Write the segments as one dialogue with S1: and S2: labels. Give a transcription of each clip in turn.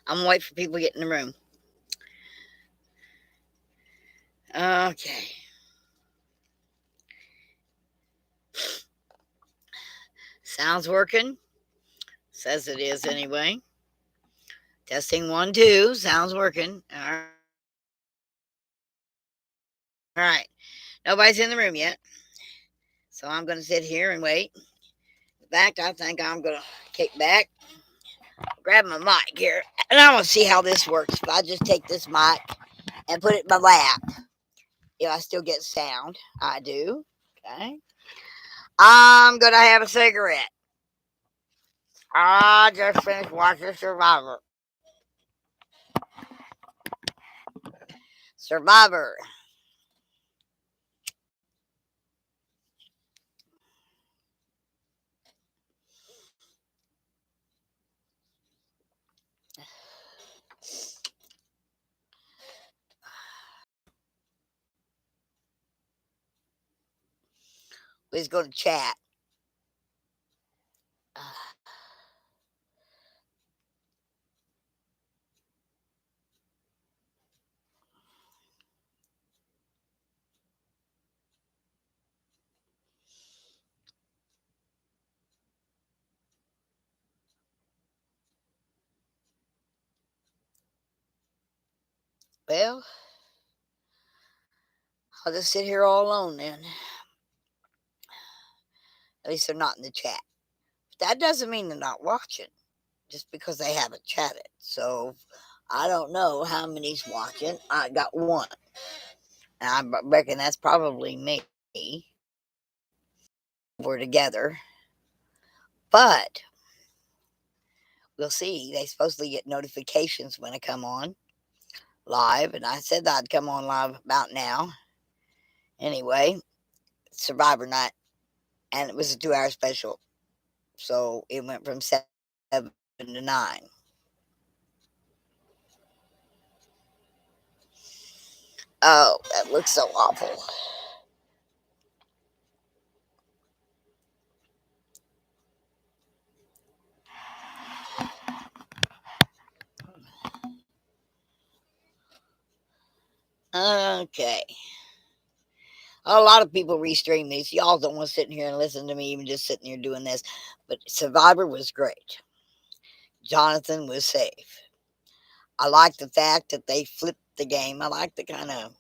S1: I'm gonna wait for people to get in the room. Okay. Sounds working. Says it is anyway. Testing 1, 2. Sounds working. All right. Nobody's in the room yet. So I'm going to sit here and wait. In fact, I think I'm going to kick back, grab my mic here, and I want to see how this works. If I just take this mic and put it in my lap, if I still get sound, I do. Okay. I'm going to have a cigarette. I just finished watching Survivor. Survivor. Let's go to chat. Well, I'll just sit here all alone then. At least they're not in the chat. But that doesn't mean they're not watching, just because they haven't chatted. So I don't know how many's watching. I got one. And I reckon that's probably me. We're together. But we'll see. They supposedly get notifications when I come on live. And I said that I'd come on live about now. Anyway, Survivor night. And it was a 2 hour special. So it went from 7 to 9. Oh, that looks so awful. Okay. A lot of people restream these. Y'all don't want to sit in here and listen to me, even just sitting here doing this. But Survivor was great. Jonathan was safe. I like the fact that they flipped the game. I like the kind of,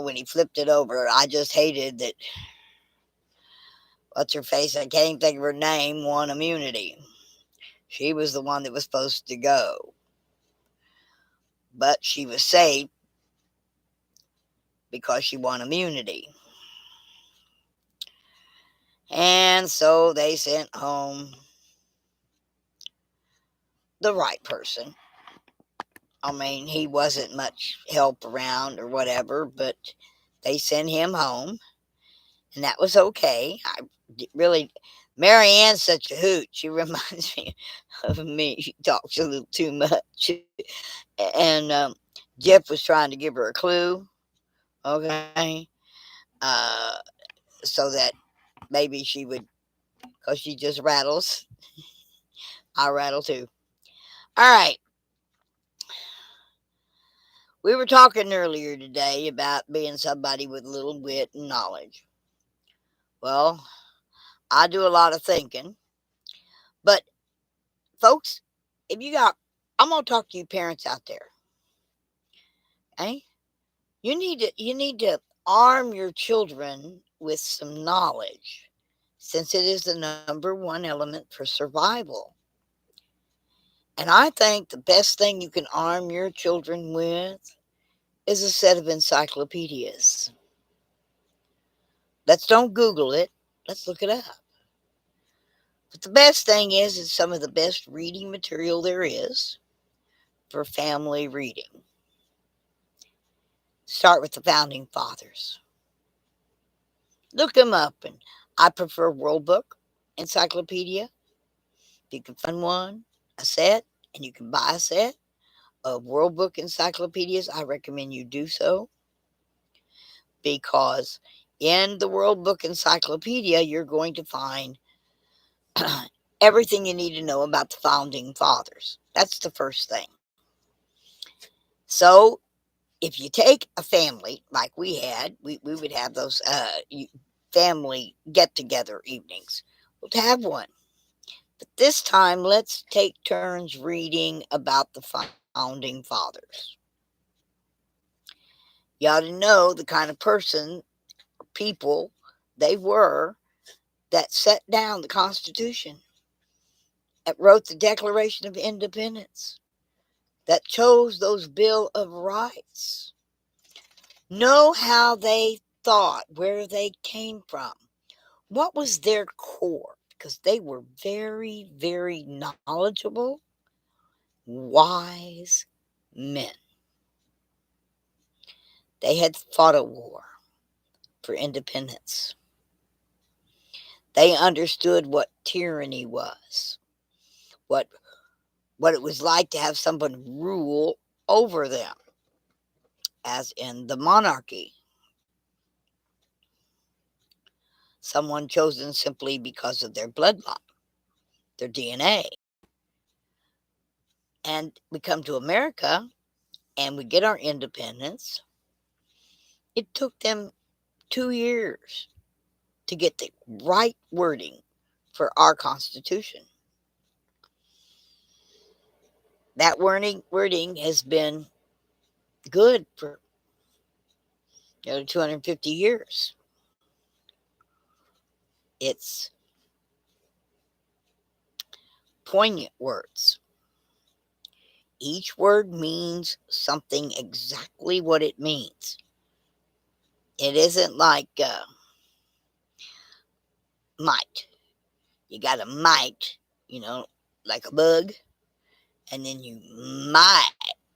S1: when he flipped it over. I just hated that, what's her face? I can't even think of her name, won immunity. She was the one that was supposed to go. But she was safe because she won immunity. And so they sent home the right person. I mean, he wasn't much help around or whatever, but they sent him home, and that was okay. Really, Marianne's such a hoot. She reminds me of me. She talks a little too much. And Jeff was trying to give her a clue, okay, uh, so that maybe she would, because she just rattles. I rattle too. All right. We were talking earlier today about being somebody with a little wit and knowledge. Well, I do a lot of thinking, but folks, if you got, I'm gonna talk to you parents out there. Okay, you need to arm your children with some knowledge, since it is the number 1 element for survival. And I think the best thing you can arm your children with is a set of encyclopedias. Let's don't Google it. Let's look it up. But the best thing is it's some of the best reading material there is for family reading. Start with the founding fathers. Look them up, and I prefer World Book Encyclopedia. If you can find one, a set, and you can buy a set of World Book encyclopedias, I recommend you do so, because in the World Book Encyclopedia you're going to find everything you need to know about the founding fathers. That's the first thing. So if you take a family like we had, we would have those family get together evenings. We'll have one. But this time, let's take turns reading about the founding fathers. You ought to know the kind of person, people they were that set down the Constitution, that wrote the Declaration of Independence, that chose those Bill of Rights. Know how they thought, where they came from, what was their core, because they were very, very knowledgeable, wise men. They had fought a war for independence. They understood what tyranny was, what what it was like to have someone rule over them, as in the monarchy. Someone chosen simply because of their bloodline, their DNA. And we come to America and we get our independence. It took them 2 years to get the right wording for our Constitution. That wording has been good for nearly 250 years. It's poignant words. Each word means something exactly what it means. It isn't like might. You got a might, like a bug, and then you might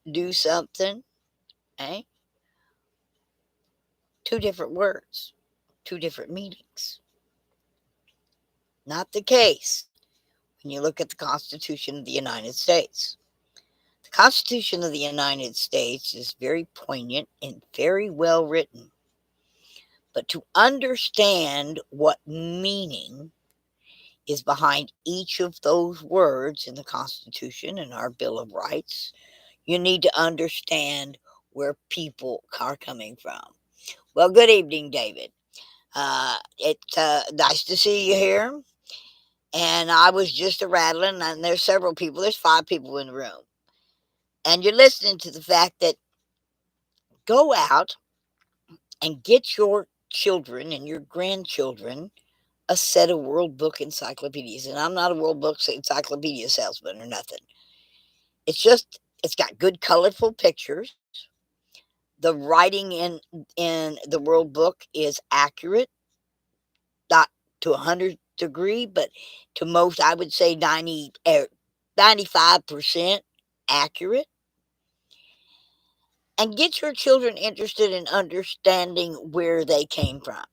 S1: do something. Eh? Two different words, two different meanings. Not the case when you look at the Constitution of the United States. The Constitution of the United States is very poignant and very well written. But to understand what meaning is behind each of those words in the Constitution and our Bill of Rights, you need to understand where people are coming from. Well, good evening, David. It's nice to see you here. And I was just a rattling, and there's several people. There's 5 people in the room. And you're listening to the fact that go out and get your children and your grandchildren a set of World Book encyclopedias. And I'm not a World Book encyclopedia salesman or nothing. It's got good, colorful pictures. The writing in the World Book is accurate, not to 100 degree, but to most, I would say 95% accurate. And get your children interested in understanding where they came from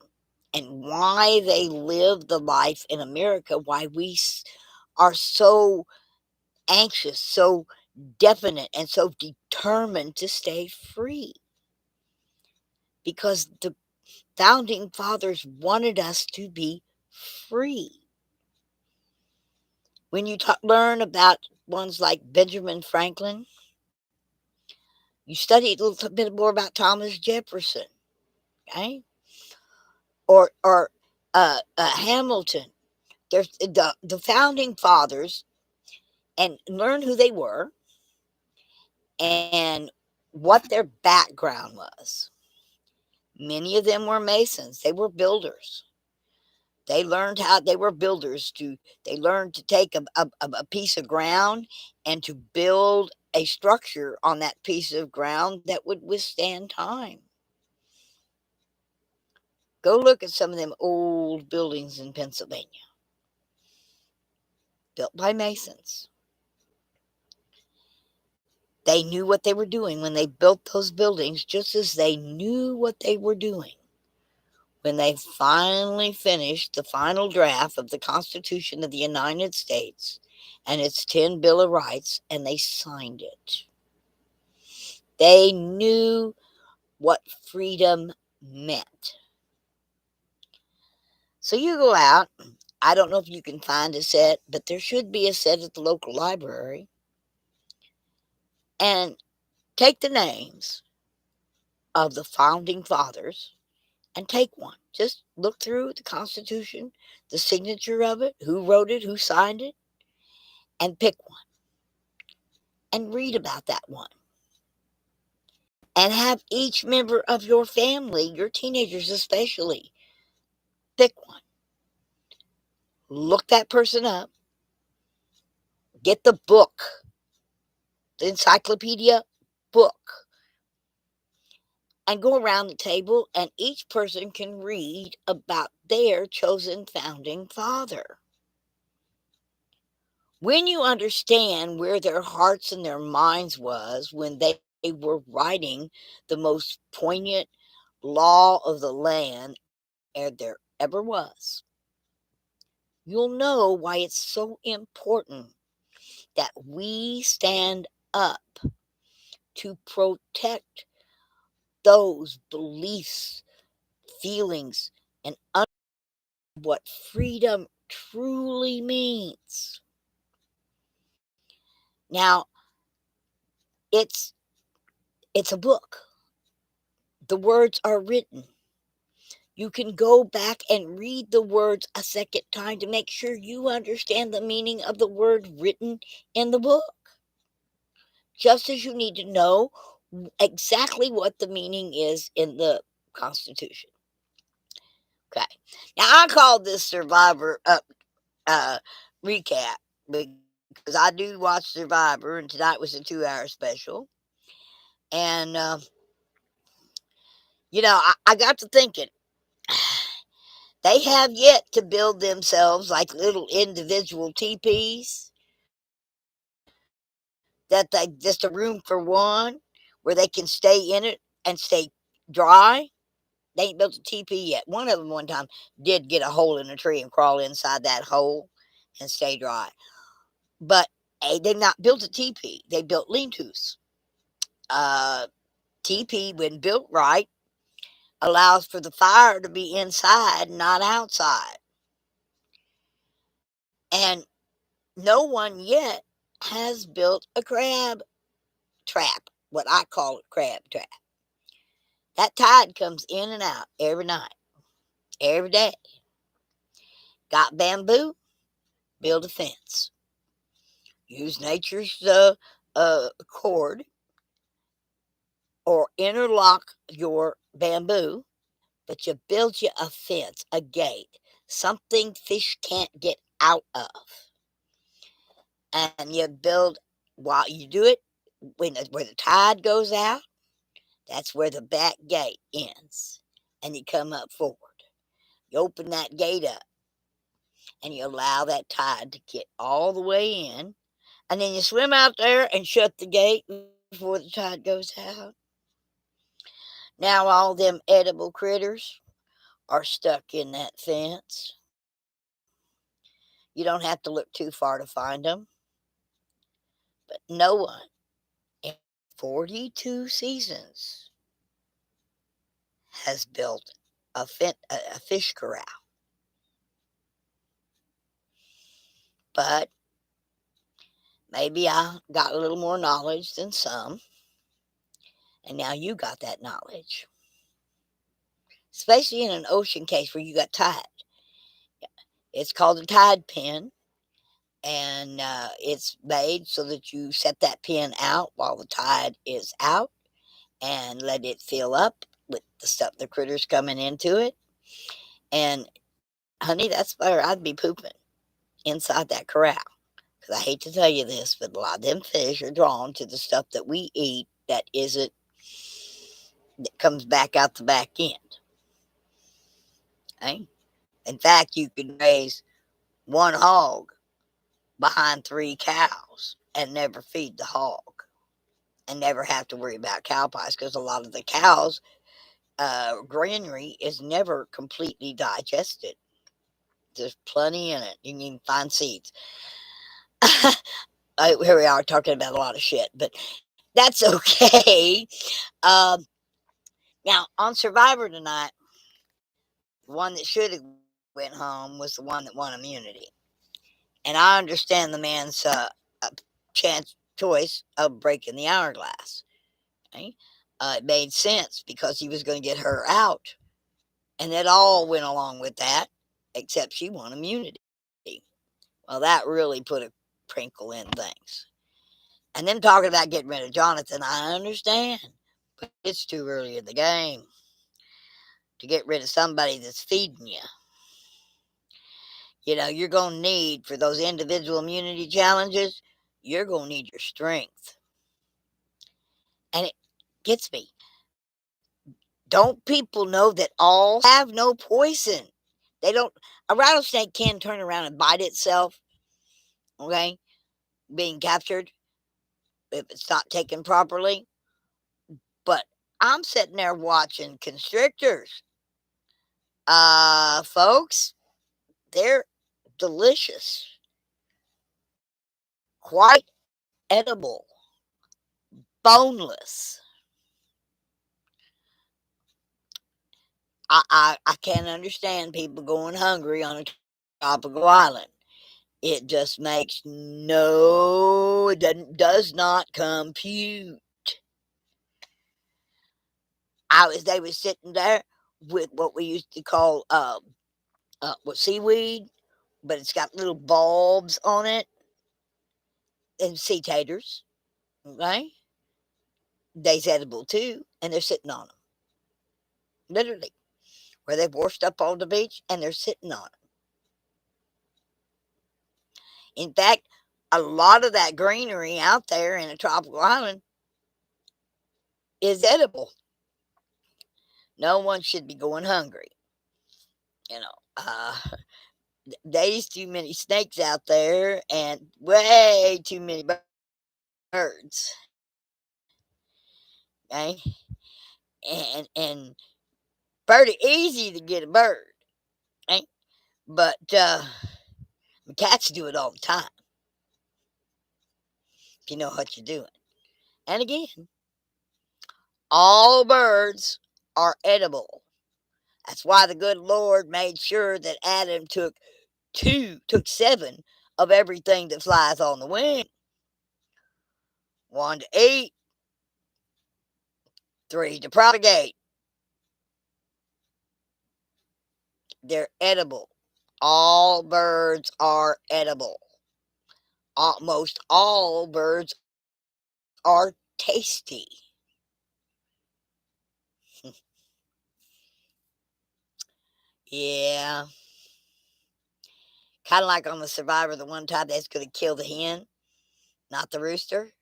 S1: and why they live the life in America, why we are so anxious, so definite, and so determined to stay free. Because the founding fathers wanted us to be free. When you learn about ones like Benjamin Franklin, you study a little bit more about Thomas Jefferson, okay? Or Hamilton. There's the founding fathers, and learn who they were and what their background was. Many of them were masons. They were builders. They were builders. They learned to take a piece of ground and to build a structure on that piece of ground that would withstand time. Go look at some of them old buildings in Pennsylvania, built by masons. They knew what they were doing when they built those buildings, just as they knew what they were doing when they finally finished the final draft of the Constitution of the United States and its 10 Bill of Rights, and they signed it. They knew what freedom meant. So you go out I don't know if you can find a set, but there should be a set at the local library. And take the names of the founding fathers and take one. Just look through the Constitution, the signature of it, who wrote it, who signed it, and pick one and read about that one. And have each member of your family, your teenagers especially, pick one. Look that person up. Get the book, the encyclopedia book, and go around the table, and each person can read about their chosen founding father. When you understand where their hearts and their minds was when they were writing the most poignant law of the land there ever was, you'll know why it's so important that we stand up to protect those beliefs, feelings, and what freedom truly means. Now, it's it's a book. The words are written. You can go back and read the words a second time to make sure you understand the meaning of the word written in the book. Just as you need to know exactly what the meaning is in the Constitution. Okay. Now I call this Survivor up recap because I do watch Survivor, and tonight was a 2-hour special. And I got to thinking, they have yet to build themselves like little individual teepees that they just a room for one where they can stay in it and stay dry. They ain't built a teepee yet. One of them one time did get a hole in a tree and crawl inside that hole and stay dry. But they've not built a teepee. They built lean-tos. Uh, teepee, when built right, allows for the fire to be inside, not outside. And no one yet has built a crab trap, what I call a crab trap. That tide comes in and out every night, every day. Got bamboo? Build a fence. Use nature's cord or interlock your bamboo, but you build you a fence, a gate, something fish can't get out of. And you build, while you do it, where the tide goes out, that's where the back gate ends. And you come up forward. You open that gate up and you allow that tide to get all the way in. And then you swim out there and shut the gate before the tide goes out. Now all them edible critters are stuck in that fence. You don't have to look too far to find them. But no one in 42 seasons has built a fish corral. But maybe I got a little more knowledge than some, and now you got that knowledge. Especially in an ocean case where you got tide. It's called a tide pen, and it's made so that you set that pen out while the tide is out and let it fill up with the stuff, the critters coming into it. And honey, that's where I'd be pooping inside that corral. Because I hate to tell you this, but a lot of them fish are drawn to the stuff that we eat that comes back out the back end. Okay? In fact, you could raise one hog behind 3 cows and never feed the hog and never have to worry about cow pies because a lot of the cows' granary is never completely digested. There's plenty in it. You can even find seeds. Here we are talking about a lot of shit, but that's okay. Um, Now, on Survivor tonight, one that should have went home was the one that won immunity. And I understand the man's chance choice of breaking the hourglass. Okay? It made sense because he was going to get her out. And it all went along with that, except she won immunity. Well, that really put a crinkle in things. And them talking about getting rid of Jonathan, I understand. But it's too early in the game to get rid of somebody that's feeding you. You're going to need, for those individual immunity challenges, you're going to need your strength. And it gets me. Don't people know that all have no poison? They don't. A rattlesnake can turn around and bite itself, okay, being captured if it's not taken properly. But I'm sitting there watching constrictors. Folks, they're delicious, quite edible, boneless. I can't understand people going hungry on a tropical island. It just makes does not compute. They was sitting there with what we used to call what, seaweed, but it's got little bulbs on it, and sea taters. Okay, they's edible too, and they're sitting on them, literally, where they've washed up on the beach and they're sitting on them. In fact, a lot of that greenery out there in a tropical island is edible. No one should be going hungry. You know, uh, there's too many snakes out there and way too many birds. Okay, and pretty easy to get a bird. Okay? But cats do it all the time. If you know what you're doing. And again, all birds are edible. That's why the good Lord made sure that Adam took 7 of everything that flies on the wing. 1 to eat, 3 to propagate. They're edible. All birds are edible. Almost all birds are tasty. Yeah. Kind of like on the Survivor, the one time that's going to kill the hen, not the rooster.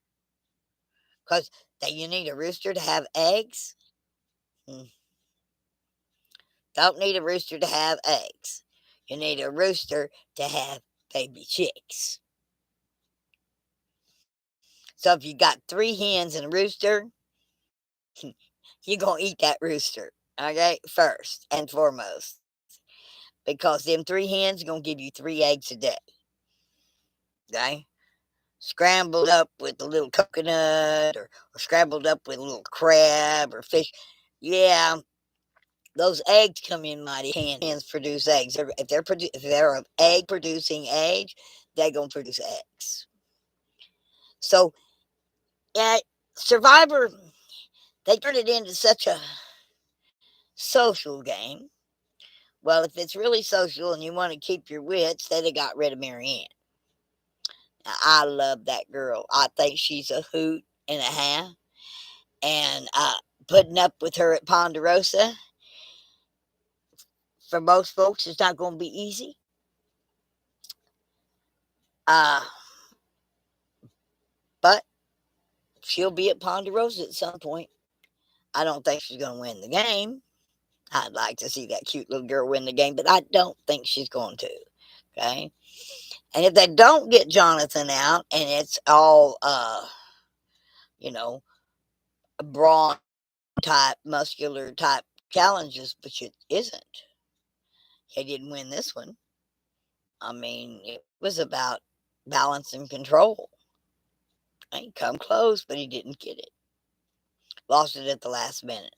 S1: Because you need a rooster to have eggs. Hmm. Don't need a rooster to have eggs. You need a rooster to have baby chicks. So if you got 3 hens and a rooster, you're going to eat that rooster, okay, first and foremost. Because them 3 hens are going to give you 3 eggs a day, okay? Scrambled up with a little coconut or scrambled up with a little crab or fish. Yeah, those eggs come in mighty handy. Hens produce eggs. If they're of egg producing age, they're gonna produce eggs. So, yeah, Survivor, they turned it into such a social game. Well, if it's really social and you want to keep your wits, they'd have got rid of Marianne. Now, I love that girl. I think she's a hoot and a half. And putting up with her at Ponderosa, for most folks, it's not going to be easy. Uh, but she'll be at Ponderosa at some point. I don't think she's going to win the game. I'd like to see that cute little girl win the game, but I don't think she's going to. Okay. And if they don't get Jonathan out and it's all, you know, brawn type, muscular type challenges, which it isn't, he didn't win this one. I mean, it was about balance and control. He come close, but he didn't get it. Lost it at the last minute.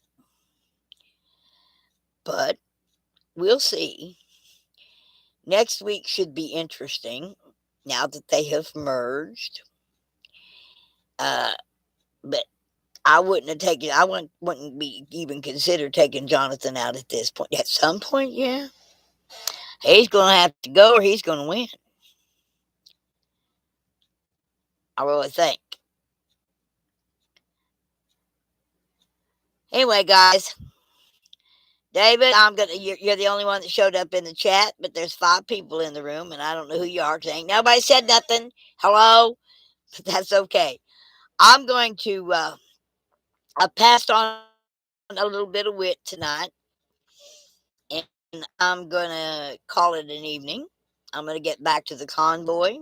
S1: But we'll see. Next week should be interesting now that they have merged. Uh, but I wouldn't have taken. I wouldn't be even consider taking Jonathan out at this point. At some point, yeah, he's going to have to go or he's going to win. I really think. Anyway, guys, David, I'm gonna. You're the only one that showed up in the chat, but there's 5 people in the room, and I don't know who you are. Cause ain't nobody said nothing. Hello, but that's okay. I'm going to. I passed on a little bit of wit tonight, and I'm gonna call it an evening. I'm gonna get back to the convoy.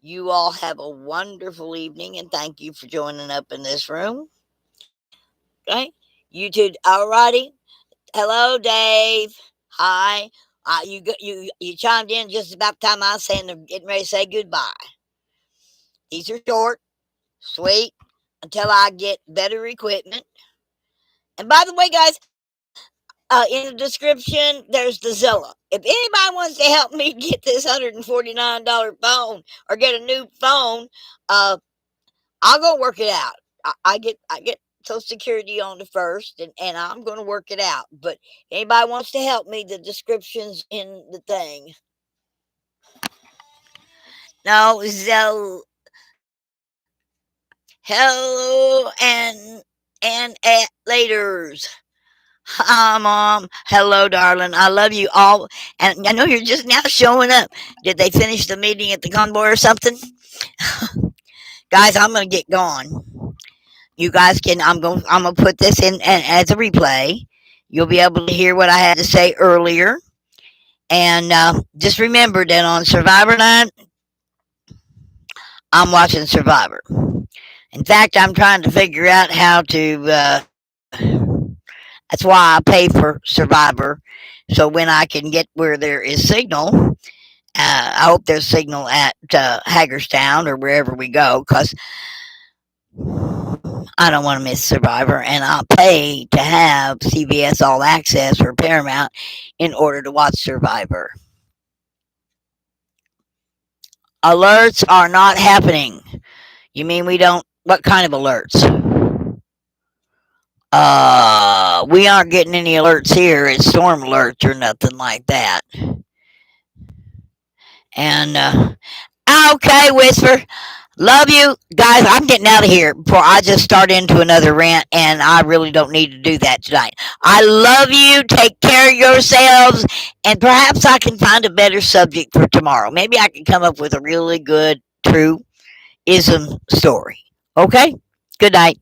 S1: You all have a wonderful evening, and thank you for joining up in this room. Okay, you two, alrighty. Hello, Dave. Hi. You chimed in just about the time I was saying they're getting ready to say goodbye. These are short, sweet, until I get better equipment. And by the way, guys, in the description, there's the Zilla. If anybody wants to help me get this $149 phone or get a new phone, uh, I'll go work it out. I get Social Security on the first, and I'm going to work it out. But anybody wants to help me, the description's in the thing. No, Zell. Hello and at laters. Hi, Mom. Hello, darling. I love you all. And I know you're just now showing up. Did they finish the meeting at the convoy or something? Guys, I'm gonna get gone. You guys can. I'm gonna put this in as a replay. You'll be able to hear what I had to say earlier. And just remember that on Survivor Night, I'm watching Survivor. In fact, I'm trying to figure out how to. That's why I pay for Survivor, so when I can get where there is signal, I hope there's signal at Hagerstown or wherever we go, because I don't want to miss Survivor, and I'll pay to have CBS All Access or Paramount in order to watch Survivor. Alerts are not happening. You mean we don't? What kind of alerts? We aren't getting any alerts here. It's storm alerts or nothing like that. And okay, Whisper. Love you guys. I'm getting out of here before I just start into another rant, and I really don't need to do that tonight. I love you. Take care of yourselves, and perhaps I can find a better subject for tomorrow. Maybe I can come up with a really good, true ism story. Okay? Good night.